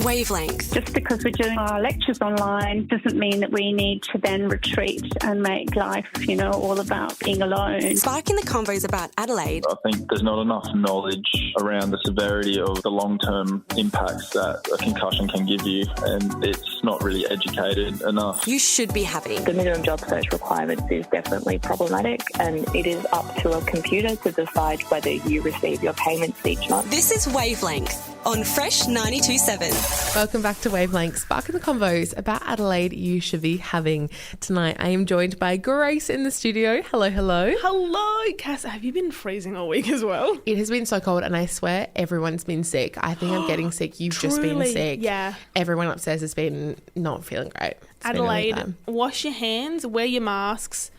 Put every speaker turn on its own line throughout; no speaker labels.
Wavelength.
Just because we're doing our lectures online doesn't mean that we need to then retreat and make life, all about being alone.
Sparking the convos about Adelaide.
I think there's not enough knowledge around the severity of the long-term impacts that a concussion can give you, and it's not really educated enough.
You should be having.
The minimum job search requirements is definitely problematic, and it is up to a computer to decide whether you receive your payments each month.
This is Wavelength on Fresh 92.7.
Welcome back to Wavelength, sparking the convos about Adelaide you should be having. Tonight I am joined by Grace in the studio. Hello, hello.
Hello, Cass. Have you been freezing all week as well?
It has been so cold, and I swear everyone's been sick. I think I'm getting sick. You've just been sick.
Yeah.
Everyone upstairs has been not feeling great.
Adelaide, wash your hands, wear your masks,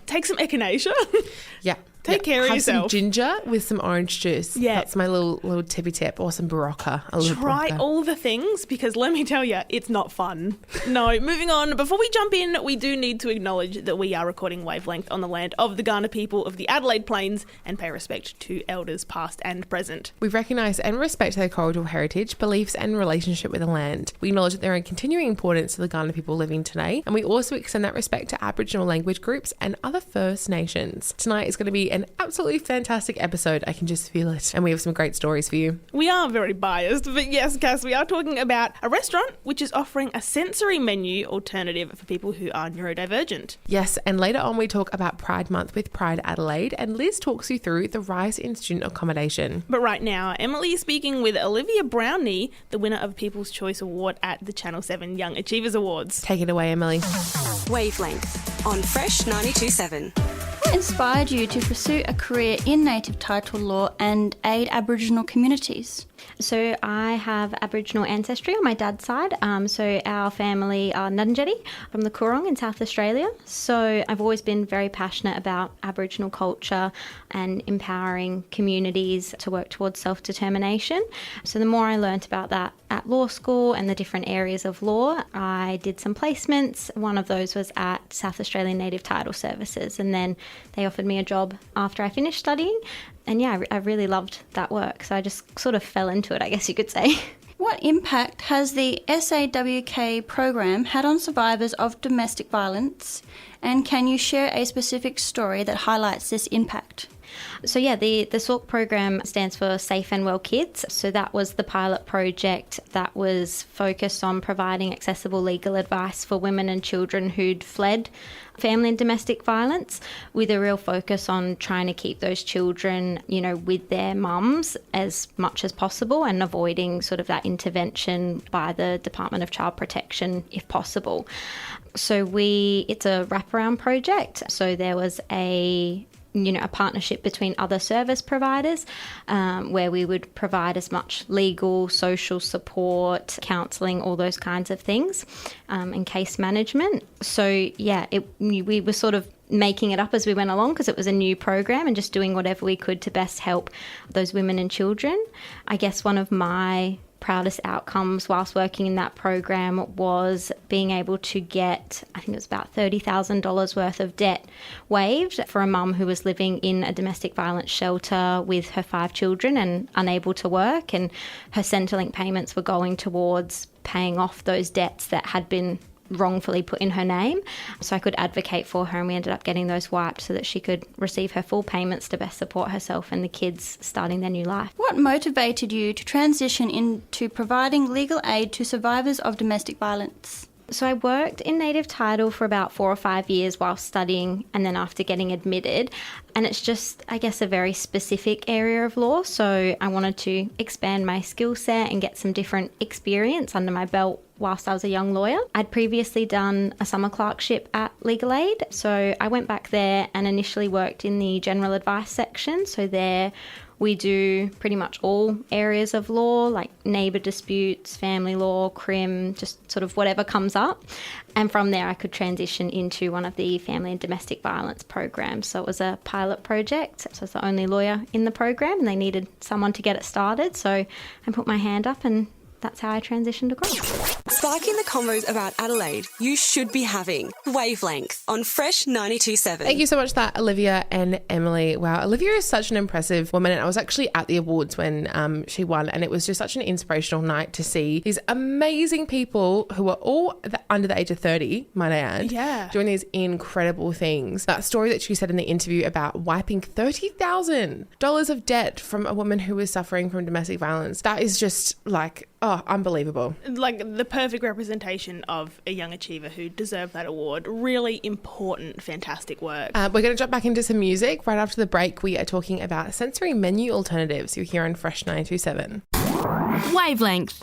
take some echinacea.
Yeah.
Take care of yourself.
Have some ginger with some orange juice.
Yeah.
That's my little tippy tip. Or some Barocca.
Try all the things, because let me tell you, it's not fun. No, moving on. Before we jump in, we do need to acknowledge that we are recording Wavelength on the land of the Kaurna people of the Adelaide Plains and pay respect to elders past and present.
We recognise and respect their cultural heritage, beliefs and relationship with the land. We acknowledge that there are continuing importance to the Kaurna people living today, and we also extend that respect to Aboriginal language groups and other First Nations. Tonight is going to be an absolutely fantastic episode. I can just feel it. And we have some great stories for you.
We are very biased, but yes, Cass, we are talking about a restaurant which is offering a sensory menu alternative for people who are neurodivergent.
Yes, and later on we talk about Pride Month with Pride Adelaide, and Liz talks you through the rise in student accommodation.
But right now, Emily is speaking with Olivia Brownlee, the winner of People's Choice Award at the Channel 7 Young Achievers Awards.
Take it away, Emily.
Wavelength on Fresh 92.7.
What inspired you to pursue a career in native title law and aid Aboriginal communities?
So I have Aboriginal ancestry on my dad's side. So our family are Nudinjeri from the Coorong in South Australia. So I've always been very passionate about Aboriginal culture and empowering communities to work towards self-determination. So the more I learnt about that at law school and the different areas of law, I did some placements. One of those was at South Australian Native Title Services, and then they offered me a job after I finished studying. And yeah, I really loved that work. So I just sort of fell into it, I guess you could say.
What impact has the SAWK program had on survivors of domestic violence? And can you share a specific story that highlights this impact?
So yeah, the SAWK program stands for Safe and Well Kids. So that was the pilot project that was focused on providing accessible legal advice for women and children who'd fled family and domestic violence, with a real focus on trying to keep those children, with their mums as much as possible and avoiding sort of that intervention by the Department of Child Protection if possible. So it's a wraparound project. So there was a partnership between other service providers where we would provide as much legal, social support, counselling, all those kinds of things, and case management. So yeah, we were sort of making it up as we went along because it was a new program and just doing whatever we could to best help those women and children. I guess one of my proudest outcomes whilst working in that program was being able to get, I think it was about $30,000 worth of debt waived for a mum who was living in a domestic violence shelter with her 5 children and unable to work, and her Centrelink payments were going towards paying off those debts that had been wrongfully put in her name. So I could advocate for her, and we ended up getting those wiped so that she could receive her full payments to best support herself and the kids starting their new life.
What motivated you to transition into providing legal aid to survivors of domestic violence?
So I worked in native title for about 4 or 5 years while studying and then after getting admitted. And it's just, I guess, a very specific area of law. So I wanted to expand my skill set and get some different experience under my belt whilst I was a young lawyer. I'd previously done a summer clerkship at Legal Aid. So I went back there and initially worked in the general advice section. So there we do pretty much all areas of law, like neighbour disputes, family law, crim, just sort of whatever comes up. And from there I could transition into one of the family and domestic violence programs. So it was a pilot project. So I was the only lawyer in the program and they needed someone to get it started. So I put my hand up and that's how I transitioned across.
Sparking the convos about Adelaide you should be having. Wavelength on Fresh 92.7.
Thank you so much for that, Olivia and Emily. Wow, Olivia is such an impressive woman, and I was actually at the awards when she won, and it was just such an inspirational night to see these amazing people who are all under the age of 30, might I add, doing these incredible things. That story that she said in the interview about wiping $30,000 of debt from a woman who was suffering from domestic violence, that is just like, unbelievable.
Like the perfect representation of a young achiever who deserved that award. Really important, fantastic work.
We're going to jump back into some music. Right after the break, we are talking about sensory menu alternatives. You're here on Fresh 92.7.
Wavelength.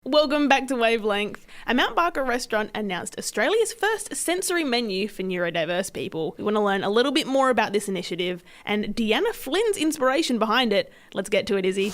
Welcome back to Wavelength. A Mount Barker restaurant announced Australia's first sensory menu for neurodiverse people. We want to learn a little bit more about this initiative and Deanna Flynn's inspiration behind it. Let's get to it, Izzy.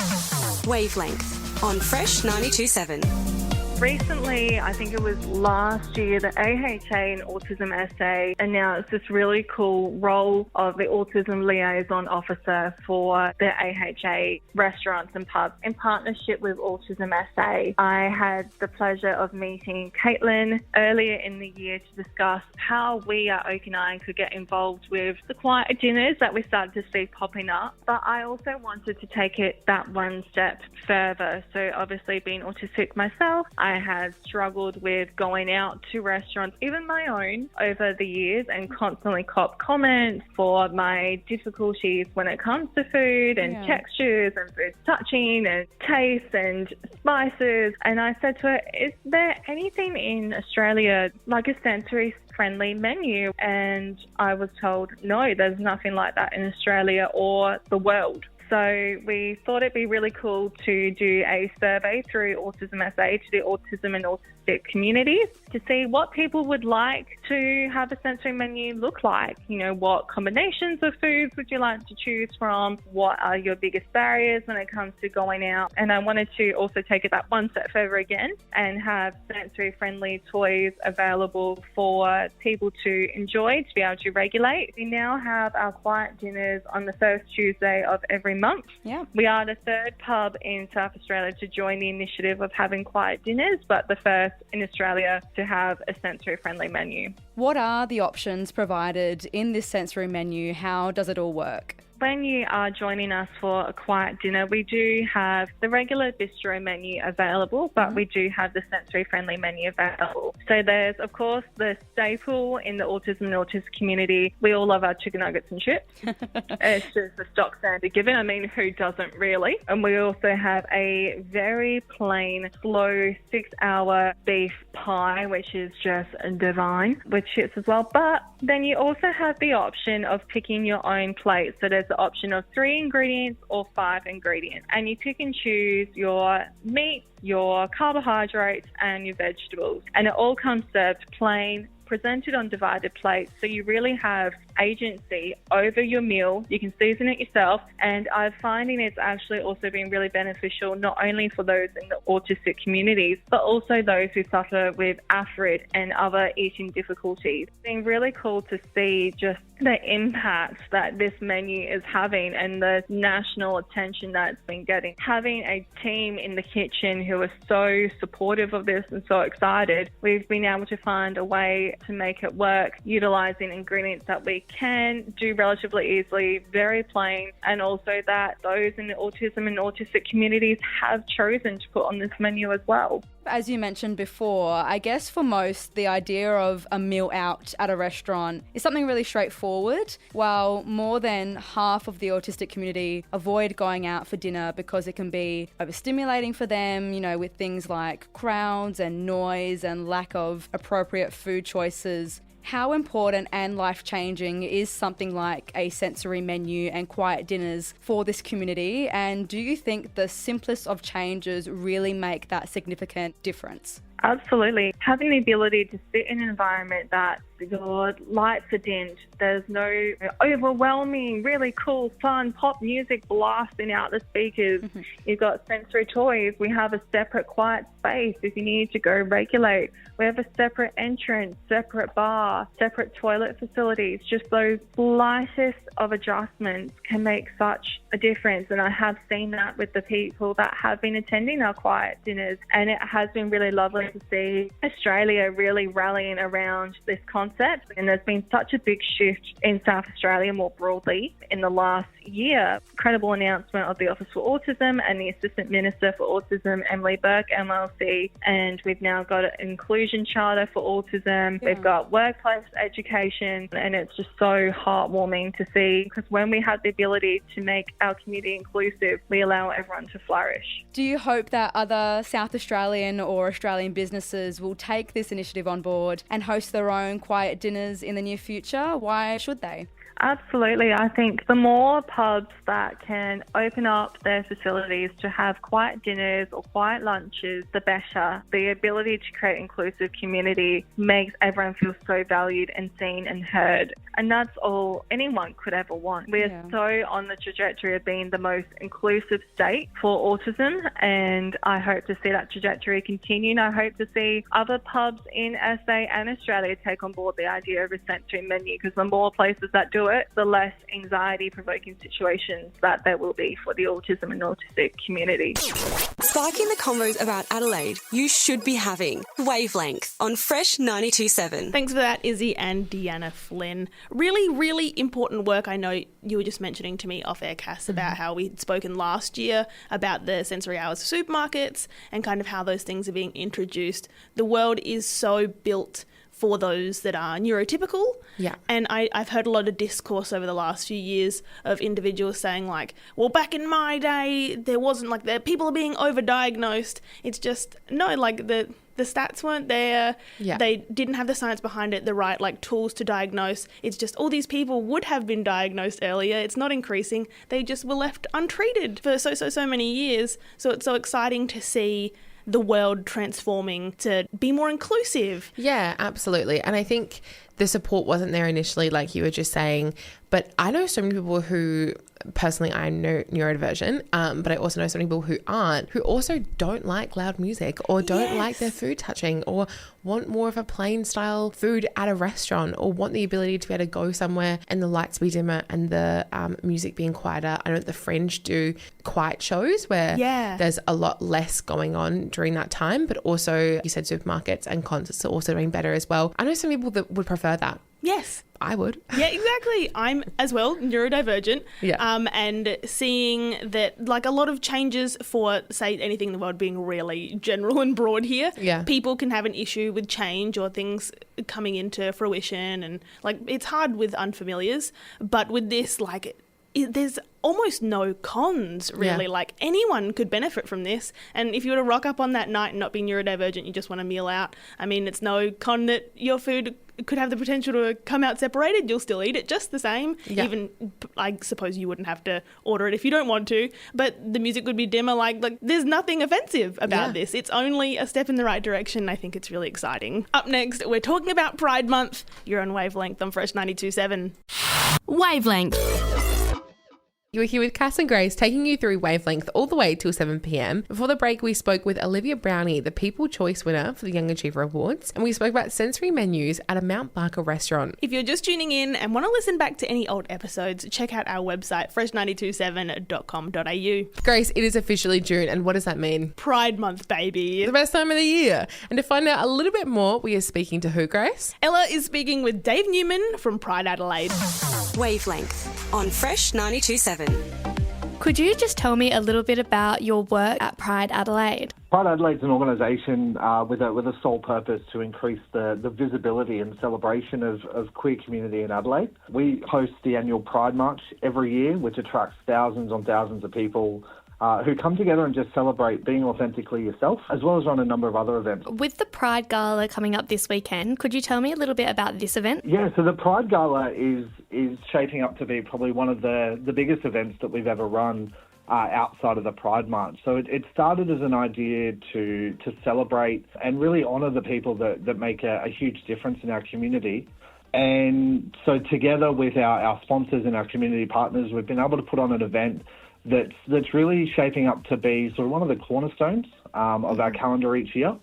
Wavelength on Fresh 92.7.
Recently, I think it was last year, the AHA and Autism SA announced this really cool role of the Autism Liaison Officer for the AHA restaurants and pubs. In partnership with Autism SA, I had the pleasure of meeting Caitlin earlier in the year to discuss how we at Okanine could get involved with the quiet dinners that we started to see popping up. But I also wanted to take it that one step further. So obviously being autistic myself, I have struggled with going out to restaurants, even my own, over the years and constantly cop comments for my difficulties when it comes to food and textures and food touching and taste and spices. And I said to her, is there anything in Australia like a sensory friendly menu? And I was told, no, there's nothing like that in Australia or the world. So we thought it'd be really cool to do a survey through Autism SA to the autism and autistic communities to see what people would like to have a sensory menu look like. You know, what combinations of foods would you like to choose from? What are your biggest barriers when it comes to going out? And I wanted to also take it that one step further again and have sensory friendly toys available for people to enjoy, to be able to regulate. We now have our quiet dinners on the first Tuesday of every month.
Yeah.
We are the third pub in South Australia to join the initiative of having quiet dinners, but the first in Australia to have a sensory-friendly menu.
What are the options provided in this sensory menu? How does it all work?
When you are joining us for a quiet dinner, we do have the regular bistro menu available, but we do have the sensory-friendly menu available. So there's, of course, the staple in the autism and autistic community. We all love our chicken nuggets and chips. It's just a stock standard given. I mean, who doesn't really? And we also have a very plain, slow 6-hour beef pie, which is just divine, with chips as well. But then you also have the option of picking your own plate. So there's the option of 3 ingredients or 5 ingredients, and you pick and choose your meat, your carbohydrates and your vegetables, and it all comes served plain, presented on divided plates, so you really have agency over your meal. You can season it yourself, and I'm finding it's actually also been really beneficial not only for those in the autistic communities but also those who suffer with AFRID and other eating difficulties. It's been really cool to see just the impact that this menu is having and the national attention that it's been getting. Having a team in the kitchen who are so supportive of this and so excited, we've been able to find a way to make it work, utilising ingredients that we can do relatively easily, very plain, and also that those in the autism and autistic communities have chosen to put on this menu as well.
As you mentioned before, I guess for most, the idea of a meal out at a restaurant is something really straightforward, while more than half of the autistic community avoid going out for dinner because it can be overstimulating for them, you know, with things like crowds and noise and lack of appropriate food choices. How important and life-changing is something like a sensory menu and quiet dinners for this community? And do you think the simplest of changes really make that significant difference?
Absolutely. Having the ability to sit in an environment that your lights are dimmed, there's no overwhelming, really cool, fun pop music blasting out the speakers. You've got sensory toys. We have a separate quiet space if you need to go regulate. We have a separate entrance, separate bar, separate toilet facilities. Just those slightest of adjustments can make such a difference. And I have seen that with the people that have been attending our quiet dinners. And it has been really lovely to see Australia really rallying around this concept. And there's been such a big shift in South Australia more broadly in the last year. Incredible announcement of the Office for Autism and the Assistant Minister for Autism, Emily Burke, MLC. And we've now got an inclusion charter for autism. We've got workplace education. And it's just so heartwarming to see, because when we have the ability to make our community inclusive, we allow everyone to flourish.
Do you hope that other South Australian or Australian businesses will take this initiative on board and host their own quiet dinners in the near future? Why should they?
Absolutely. I think the more pubs that can open up their facilities to have quiet dinners or quiet lunches, the better. The ability to create inclusive community makes everyone feel so valued and seen and heard. And that's all anyone could ever want. We're so on the trajectory of being the most inclusive state for autism, and I hope to see that trajectory continue. And I hope to see other pubs in SA and Australia take on board the idea of a sensory menu, because the more places that do it, the less anxiety-provoking situations that there will be for the autism and autistic community.
Sparking the convos about Adelaide you should be having. Wavelength on Fresh 92.7.
Thanks for that, Izzy and Deanna Flynn. Really, really important work. I know you were just mentioning to me off air, Cass, about how we'd spoken last year about the sensory hours of supermarkets and kind of how those things are being introduced. The world is so built for those that are neurotypical.
Yeah.
And I've heard a lot of discourse over the last few years of individuals saying like, well, back in my day, there wasn't like that. People are being overdiagnosed. It's just, no, like the stats weren't there.
Yeah.
They didn't have the science behind it, the right like tools to diagnose. It's just all these people would have been diagnosed earlier. It's not increasing. They just were left untreated for so many years. So it's so exciting to see the world transforming to be more inclusive.
Yeah, absolutely. And I think the support wasn't there initially, like you were just saying, but I know so many people who, personally, I know neurodivergent, but I also know some people who aren't, who also don't like loud music or don't like their food touching or want more of a plain style food at a restaurant or want the ability to be able to go somewhere and the lights be dimmer and the music being quieter. I know the Fringe do quiet shows where there's a lot less going on during that time, but also you said supermarkets and concerts are also doing better as well. I know some people that would prefer that.
Yes.
I would.
Yeah, exactly. I'm as well neurodivergent.
Yeah.
And seeing that like a lot of changes for, say, anything in the world being really general and broad here.
Yeah.
People can have an issue with change or things coming into fruition, and like it's hard with unfamiliars. But with this, like there's almost no cons, really.
Yeah.
Like anyone could benefit from this. And if you were to rock up on that night and not be neurodivergent, you just want a meal out, I mean, it's no con that your food could have the potential to come out separated. You'll still eat it just the same.
Yeah.
Even, I suppose you wouldn't have to order it if you don't want to, but the music would be dimmer. Like there's nothing offensive about this. It's only a step in the right direction. I think it's really exciting. Up next, we're talking about Pride Month. You're on Wavelength on Fresh 92.7.
Wavelength.
You were here with Cass and Grace, taking you through Wavelength all the way till 7 p.m. Before the break, we spoke with Olivia Brownie, the People Choice winner for the Young Achiever Awards, and we spoke about sensory menus at a Mount Barker restaurant.
If you're just tuning in and want to listen back to any old episodes, check out our website, fresh927.com.au.
Grace, it is officially June, and what does that mean?
Pride Month, baby.
The best time of the year. And to find out a little bit more, we are speaking to who, Grace?
Ella is speaking with Dave Newman from Pride Adelaide.
Wavelength on Fresh 92.7.
Could you just tell me a little bit about your work at Pride Adelaide?
Pride Adelaide's an organisation with a sole purpose to increase the visibility and celebration of queer community in Adelaide. We host the annual Pride March every year, which attracts thousands on thousands of people who come together and just celebrate being authentically yourself, as well as run a number of other events.
With the Pride Gala coming up this weekend, could you tell me a little bit about this event?
Yeah, so the Pride Gala is shaping up to be probably one of the biggest events that we've ever run outside of the Pride March. So it started as an idea to celebrate and really honour the people that make a huge difference in our community. And so together with our sponsors and our community partners, we've been able to put on an event that's really shaping up to be sort of one of the cornerstones of our calendar each year.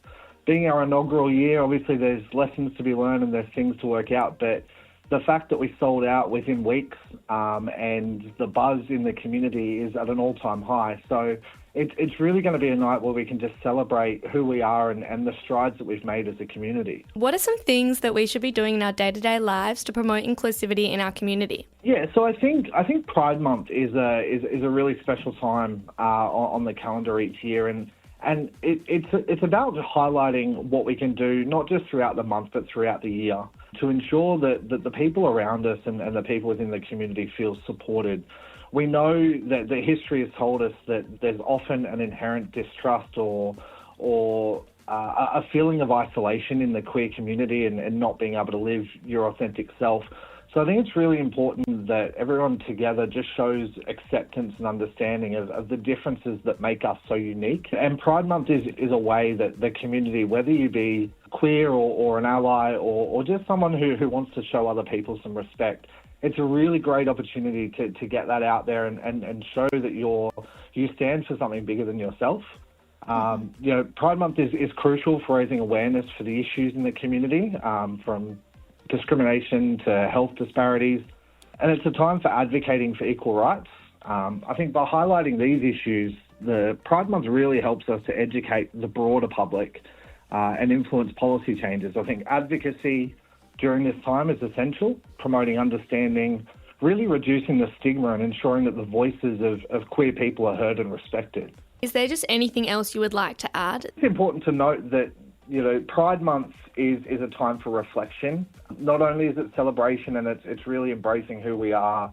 Being our inaugural year, obviously there's lessons to be learned and there's things to work out, but the fact that we sold out within weeks and the buzz in the community is at an all-time high. So it's really going to be a night where we can just celebrate who we are and the strides that we've made as a community.
What are some things that we should be doing in our day-to-day lives to promote inclusivity in our community?
Yeah, so I think Pride Month is a really special time on the calendar each year, and it's about highlighting what we can do, not just throughout the month, but throughout the year, to ensure that the people around us and the people within the community feel supported. We know that the history has told us that there's often an inherent distrust or a feeling of isolation in the queer community and not being able to live your authentic self. So I think it's really important that everyone together just shows acceptance and understanding of the differences that make us so unique. And Pride Month is a way that the community, whether you be queer or an ally or just someone who wants to show other people some respect, it's a really great opportunity to get that out there and show that you stand for something bigger than yourself. Pride Month is crucial for raising awareness for the issues in the community, from discrimination to health disparities, and it's a time for advocating for equal rights. I think by highlighting these issues, the Pride Month really helps us to educate the broader public and influence policy changes. I think advocacy during this time is essential, promoting understanding, really reducing the stigma and ensuring that the voices of queer people are heard and respected.
Is there just anything else you would like to add?
It's important to note that Pride Month is a time for reflection. Not only is it celebration and it's really embracing who we are,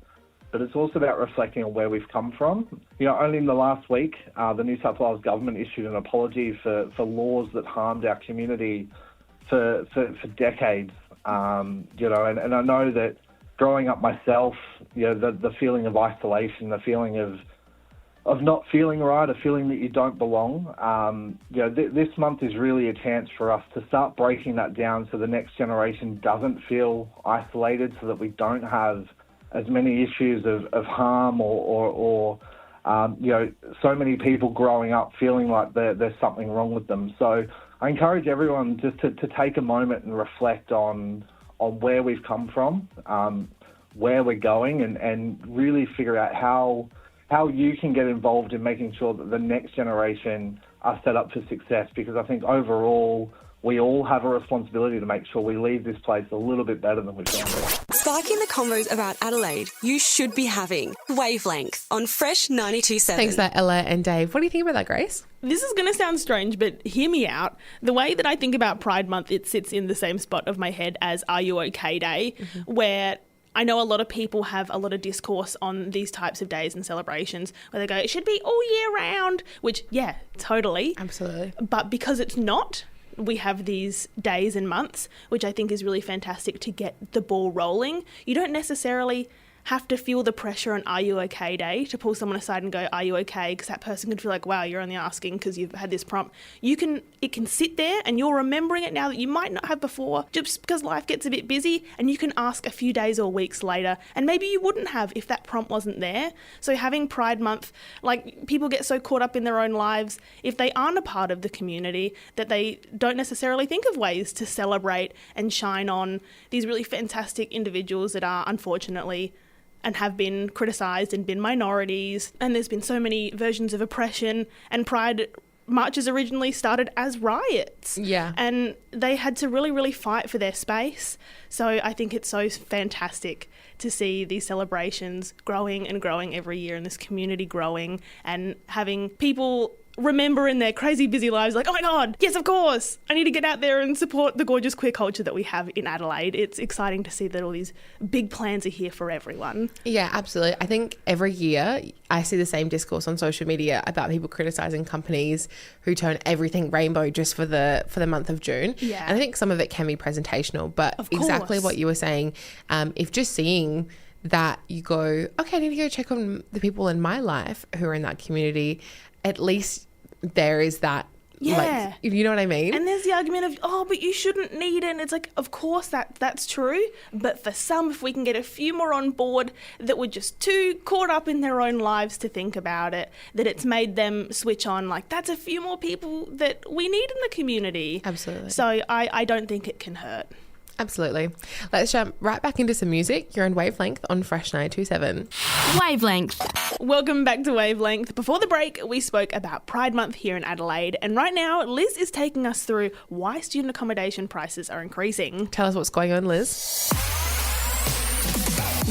but it's also about reflecting on where we've come from. Only in the last week, the New South Wales government issued an apology for laws that harmed our community for decades. And I know that growing up myself, the feeling of isolation, the feeling of not feeling right, a feeling that you don't belong. This month is really a chance for us to start breaking that down so the next generation doesn't feel isolated, so that we don't have as many issues of harm or so many people growing up feeling like there's something wrong with them. So I encourage everyone just to take a moment and reflect on where we've come from, where we're going, and really figure out how you can get involved in making sure that the next generation are set up for success, because I think overall we all have a responsibility to make sure we leave this place a little bit better than we found it.
Sparking the convos about Adelaide you should be having. Wavelength on Fresh 92.7.
Thanks for that, Ella and Dave. What do you think about that, Grace?
This is going to sound strange, but hear me out. The way that I think about Pride Month, it sits in the same spot of my head as Are You OK Day, where I know a lot of people have a lot of discourse on these types of days and celebrations where they go, it should be all year round, which, yeah, totally.
Absolutely.
But because it's not, we have these days and months, which I think is really fantastic to get the ball rolling. You don't necessarily have to feel the pressure on Are You OK Day to pull someone aside and go, are you okay? Because that person could feel like, wow, you're only asking because you've had this prompt. It can sit there and you're remembering it now that you might not have before, just because life gets a bit busy, and you can ask a few days or weeks later, and maybe you wouldn't have if that prompt wasn't there. So having Pride Month, like, people get so caught up in their own lives if they aren't a part of the community that they don't necessarily think of ways to celebrate and shine on these really fantastic individuals that are unfortunately and have been criticised and been minorities, and there's been so many versions of oppression, and Pride marches originally started as riots.
Yeah.
And they had to really, really fight for their space. So I think it's so fantastic to see these celebrations growing and growing every year, and this community growing, and having people remember in their crazy busy lives, like, oh my God, yes, of course, I need to get out there and support the gorgeous queer culture that we have in Adelaide. It's exciting to see that all these big plans are here for everyone.
Yeah, absolutely. I think every year I see the same discourse on social media about people criticising companies who turn everything rainbow just for the month of June.
Yeah.
And I think some of it can be presentational, but
Of
exactly
course.
what you were saying, if just seeing that you go, okay, I need to go check on the people in my life who are in that community, at least there is that.
Yeah.
Like, you know what I mean?
And there's the argument of, oh, but you shouldn't need it. And it's like, of course that's true. But for some, if we can get a few more on board that were just too caught up in their own lives to think about it, that it's made them switch on, like, that's a few more people that we need in the community.
Absolutely.
So I don't think it can hurt.
Absolutely. Let's jump right back into some music. You're on Wavelength on Fresh 927.
Wavelength.
Welcome back to Wavelength. Before the break, we spoke about Pride Month here in Adelaide. And right now, Liz is taking us through why student accommodation prices are increasing.
Tell us what's going on, Liz.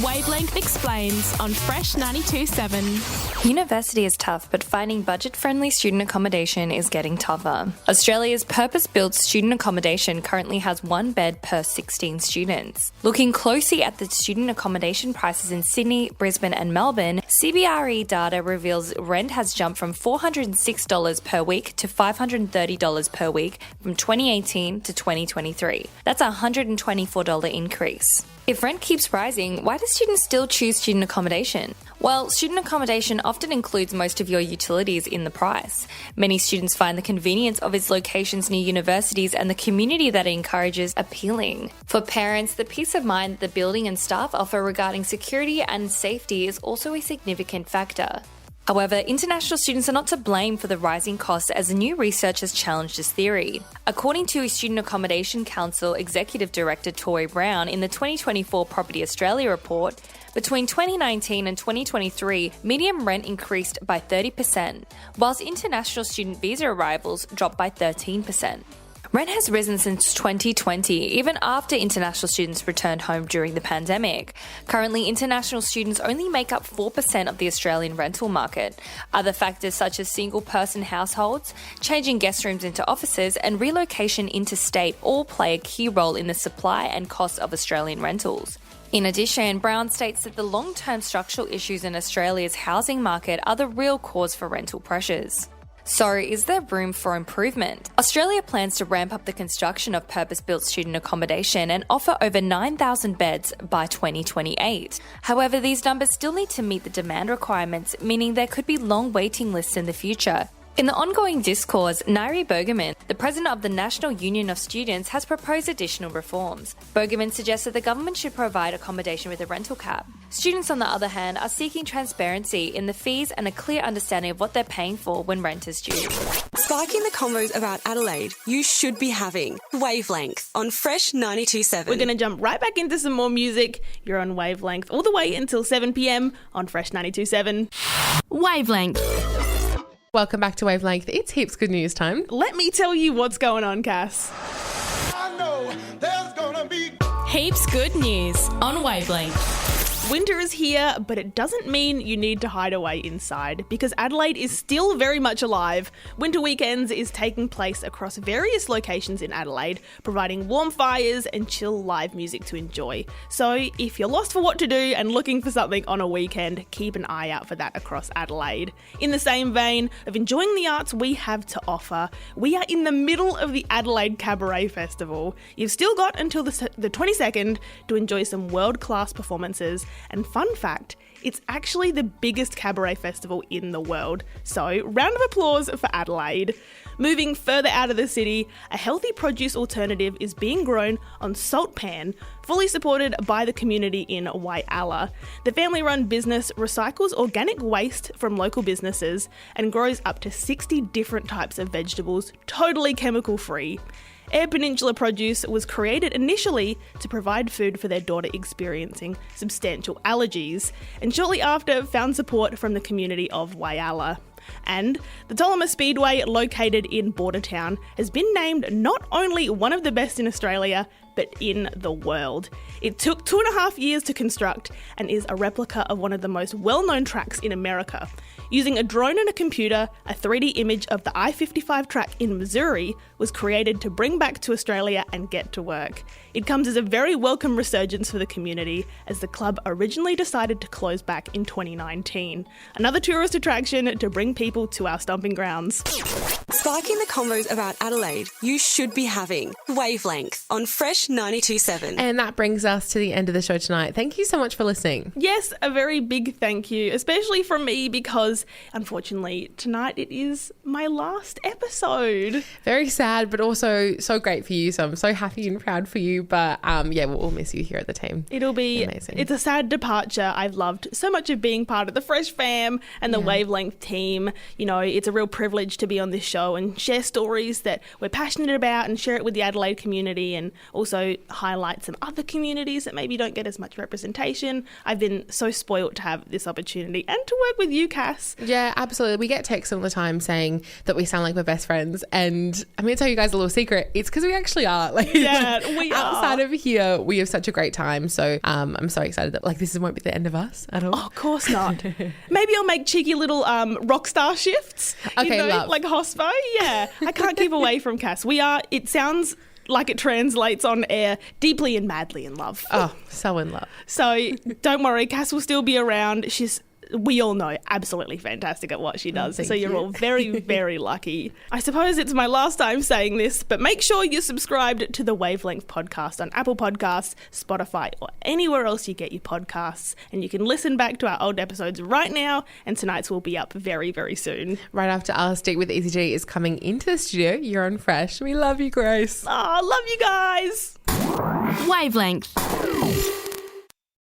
Wavelength explains on Fresh 92.7.
University is tough, but finding budget-friendly student accommodation is getting tougher. Australia's purpose-built student accommodation currently has 1 bed per 16 students. Looking closely at the student accommodation prices in Sydney, Brisbane and Melbourne, CBRE data reveals rent has jumped from $406 per week to $530 per week from 2018 to 2023. That's a $124 increase. If rent keeps rising, why do students still choose student accommodation? Well, student accommodation often includes most of your utilities in the price. Many students find the convenience of its locations near universities and the community that it encourages appealing. For parents, the peace of mind that the building and staff offer regarding security and safety is also a significant factor. However, international students are not to blame for the rising costs, as new research has challenged this theory. According to Student Accommodation Council Executive Director Tori Brown in the 2024 Property Australia report, between 2019 and 2023, median rent increased by 30%, whilst international student visa arrivals dropped by 13%. Rent has risen since 2020, even after international students returned home during the pandemic. Currently, international students only make up 4% of the Australian rental market. Other factors such as single-person households, changing guest rooms into offices, and relocation interstate all play a key role in the supply and cost of Australian rentals. In addition, Brown states that the long-term structural issues in Australia's housing market are the real cause for rental pressures. So, is there room for improvement? Australia plans to ramp up the construction of purpose-built student accommodation and offer over 9,000 beds by 2028. However, these numbers still need to meet the demand requirements, meaning there could be long waiting lists in the future. In the ongoing discourse, Nairi Bergerman, the president of the National Union of Students, has proposed additional reforms. Bergerman suggests that the government should provide accommodation with a rental cap. Students, on the other hand, are seeking transparency in the fees and a clear understanding of what they're paying for when rent is due.
Sparking the convos about Adelaide you should be having. Wavelength on Fresh 92.7.
We're going to jump right back into some more music. You're on Wavelength all the way until 7 p.m. on Fresh 92.7.
Wavelength.
Welcome back to Wavelength. It's heaps good news time.
Let me tell you what's going on, Cass.
I know there's gonna be heaps good news on Wavelength.
Winter is here, but it doesn't mean you need to hide away inside, because Adelaide is still very much alive. Winter Weekends is taking place across various locations in Adelaide, providing warm fires and chill live music to enjoy. So if you're lost for what to do and looking for something on a weekend, keep an eye out for that across Adelaide. In the same vein of enjoying the arts we have to offer, we are in the middle of the Adelaide Cabaret Festival. You've still got until the 22nd to enjoy some world-class performances. And fun fact, it's actually the biggest cabaret festival in the world. So, round of applause for Adelaide. Moving further out of the city, a healthy produce alternative is being grown on Salt Pan, fully supported by the community in Whyalla. The family-run business recycles organic waste from local businesses and grows up to 60 different types of vegetables, totally chemical-free. Air Peninsula Produce was created initially to provide food for their daughter experiencing substantial allergies, and shortly after found support from the community of Whyalla. And the Tullama Speedway, located in Bordertown, has been named not only one of the best in Australia, but in the world. It took 2.5 years to construct and is a replica of one of the most well-known tracks in America. Using a drone and a computer, a 3D image of the I-55 track in Missouri was created to bring back to Australia and get to work. It comes as a very welcome resurgence for the community, as the club originally decided to close back in 2019. Another tourist attraction to bring people to our stomping grounds.
Sparking the convos about Adelaide you should be having. Wavelength on Fresh Fresh 92.7.
And that brings us to the end of the show tonight. Thank you so much for listening.
Yes, a very big thank you, especially from me because, unfortunately, tonight it is my last episode.
Very sad, but also so great for you. So I'm so happy and proud for you. But yeah, we'll all miss you here at the team.
It'll be
amazing.
It's a sad departure. I've loved so much of being part of the Fresh fam and the Wavelength team. You know, it's a real privilege to be on this show and share stories that we're passionate about and share it with the Adelaide community, and also highlight some other communities that maybe don't get as much representation. I've been so spoilt to have this opportunity and to work with you, Cass.
Yeah, absolutely. We get texts all the time saying that we sound like we're best friends, and I'm going to tell you guys a little secret. It's because we actually are. We are. Outside of here, we have such a great time. So I'm so excited that this won't be the end of us at all.
Oh, of course not. Maybe I'll make cheeky little rock star shifts.
Okay, love.
Like Hospo. Yeah, I can't keep away from Cass. We are. It sounds like it translates on air, deeply and madly in love.
Oh, so in love.
So don't worry, Cass will still be around. We all know, absolutely fantastic at what she does. So you're all very, very lucky. I suppose it's my last time saying this, but make sure you're subscribed to the Wavelength podcast on Apple Podcasts, Spotify, or anywhere else you get your podcasts. And you can listen back to our old episodes right now, and tonight's will be up very, very soon.
Right after our Stick with Easy G is coming into the studio, you're on Fresh. We love you, Grace.
Oh, love you guys.
Wavelength.